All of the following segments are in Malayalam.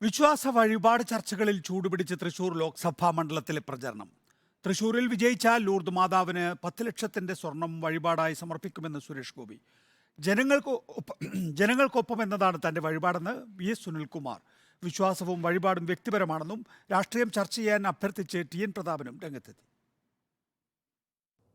വിശ്വാസ വഴിപാട് ചർച്ചകളിൽ ചൂടുപിടിച്ച് തൃശൂർ ലോക്സഭാ മണ്ഡലത്തിലെ പ്രചരണം. തൃശൂരിൽ വിജയിച്ചാൽ ലൂർദ് മാതാവിന് 10 ലക്ഷത്തിന്റെ സ്വർണം വഴിപാടായി സമർപ്പിക്കുമെന്ന് സുരേഷ് ഗോപി. ജനങ്ങൾക്കൊപ്പം എന്നതാണ് തന്റെ വഴിപാടെന്ന് VS സുനിൽകുമാർ. വിശ്വാസവും വഴിപാടും വ്യക്തിപരമാണെന്നും രാഷ്ട്രീയം ചർച്ച ചെയ്യാൻ അഭ്യർത്ഥിച്ച് TN പ്രതാപനും രംഗത്തെത്തി.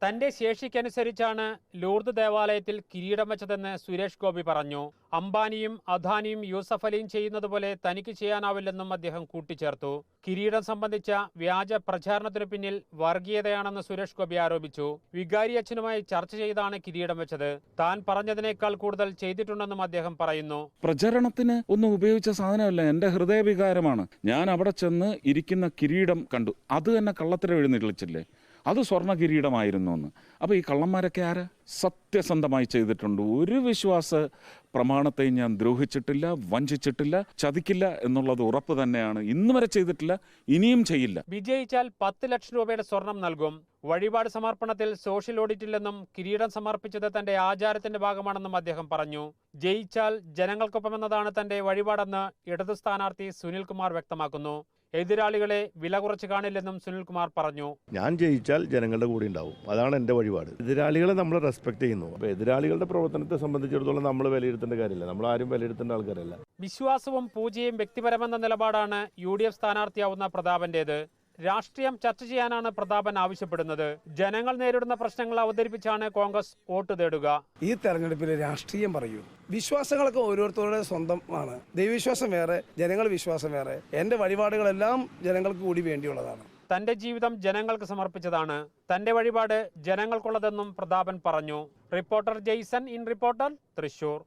തന്റെ ശേഷിക്കനുസരിച്ചാണ് ലൂർദ് ദേവാലയത്തിൽ കിരീടം വെച്ചതെന്ന് സുരേഷ് ഗോപി പറഞ്ഞു. അംബാനിയും അദാനിയും യൂസഫ് അലിയും ചെയ്യുന്നത് പോലെ തനിക്ക് ചെയ്യാനാവില്ലെന്നും അദ്ദേഹം കൂട്ടിച്ചേർത്തു. കിരീടം സംബന്ധിച്ച വ്യാജ പ്രചാരണത്തിനു പിന്നിൽ വർഗീയതയാണെന്ന് സുരേഷ് ഗോപി ആരോപിച്ചു. വികാരി അച്ഛനുമായി ചർച്ച ചെയ്താണ് കിരീടം വെച്ചത്. താൻ പറഞ്ഞതിനേക്കാൾ കൂടുതൽ ചെയ്തിട്ടുണ്ടെന്നും അദ്ദേഹം പറയുന്നു. പ്രചരണത്തിന് ഒന്നും ഉപയോഗിച്ച സാധനമല്ല, എന്റെ ഹൃദയവികാരമാണ്. ഞാൻ അവിടെ ചെന്ന് ഇരിക്കുന്ന കിരീടം കണ്ടു, അത് തന്നെ കള്ളത്തരം എഴുന്നള്ളിച്ചില്ലേ, അത് സ്വർണ്ണ കിരീടമായിരുന്നു എന്ന്. അപ്പോൾ ഈ കള്ളന്മാരൊക്കെ ആരാ? സത്യസന്ധമായി ചെയ്തിട്ടുണ്ട്. ഒരു വിശ്വാസ പ്രമാണത്തെയും ഞാൻ ദ്രോഹിച്ചിട്ടില്ല, വഞ്ചിച്ചിട്ടില്ല, ചതിക്കില്ല എന്നുള്ളത് ഉറപ്പ് തന്നെയാണ്. ഇന്ന് വരെ ചെയ്തിട്ടില്ല, ഇനിയും ചെയ്യില്ല. വിജയിച്ചാൽ 10 ലക്ഷം രൂപയുടെ സ്വർണം നൽകും. വഴിപാട് സമർപ്പണത്തിൽ സോഷ്യൽ ഓഡിറ്റില്ലെന്നും കിരീടം സമർപ്പിച്ചത് തന്റെ ആചാരത്തിന്റെ ഭാഗമാണെന്നും അദ്ദേഹം പറഞ്ഞു. ജയിച്ചാൽ ജനങ്ങൾക്കൊപ്പമെന്നതാണ് തന്റെ വഴിപാടെന്ന് ഇടതു സ്ഥാനാർത്ഥി സുനിൽകുമാർ വ്യക്തമാക്കുന്നു. എതിരാളികളെ വില കുറച്ച് കാണില്ലെന്നും സുനിൽകുമാർ പറഞ്ഞു. ഞാൻ ജയിച്ചാൽ ജനങ്ങളുടെ കൂടെ ഉണ്ടാവും, അതാണ് എൻ്റെ വഴിപാട്. എതിരാളികളെ നമ്മൾ റെസ്പെക്ട് ചെയ്യുന്നു. അപ്പോൾ എതിരാളികളുടെ പ്രവർത്തനത്തെ സംബന്ധിച്ചിടത്തോളം നമ്മൾ വിലയിരുത്തേണ്ട കാര്യമില്ല, നമ്മൾ ആരും വിലയിരുത്തേണ്ട ആൾക്കാരല്ല. വിശ്വാസവും പൂജയും വ്യക്തിപരമെന്ന നിലപാടാണ് UDF സ്ഥാനാർത്ഥിയാവുന്ന പ്രതാപന്റേത്. രാഷ്ട്രീയം ചർച്ച ചെയ്യാനാണ് പ്രതാപൻ ആവശ്യപ്പെടുന്നത്. ജനങ്ങൾ നേരിടുന്ന പ്രശ്നങ്ങൾ അവതരിപ്പിച്ചാണ് കോൺഗ്രസ് വോട്ട് തേടുക. ഈ തെരഞ്ഞെടുപ്പിൽ രാഷ്ട്രീയം പറയൂ. വിശ്വാസങ്ങളൊക്കെ ഓരോരുത്തരുടെ സ്വന്തമാണ്. ദൈവവിശ്വാസം വേറെ, ജനങ്ങൾ വിശ്വാസം വേറെ. എൻ്റെ വഴിപാടുകളെല്ലാം ജനങ്ങൾക്ക് കൂടി വേണ്ടിയുള്ളതാണ്. തന്റെ ജീവിതം ജനങ്ങൾക്ക് സമർപ്പിച്ചതാണ്. തന്റെ വഴിപാട് ജനങ്ങൾക്കുള്ളതെന്നും പ്രതാപൻ പറഞ്ഞു. Reporter Jaison in reporter, Thrissur.